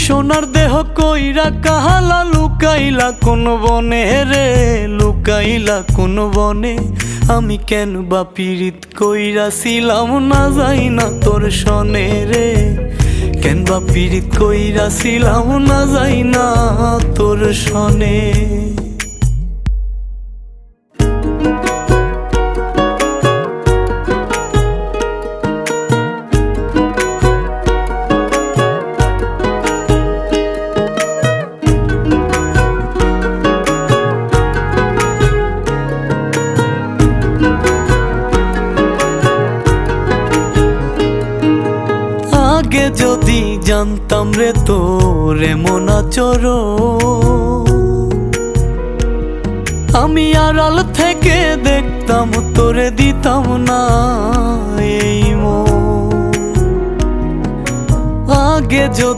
সোনার দেহ কইরা কাহালা লুকাইলা কোন বনে রে, লুকাইলা কোন বনে। আমি কেন বা পীড়িত কইরাছিলাম না যাই না তোর সনে রে, কেন বা পীড়িত কইরাছিলাম না যাই না তোর সনে। আগে যদি জানতাম রে তোর এমন আচরণ, আমি আড়াল থেকে দেখতাম তোরে দিতাম না এই মন। আগে যদি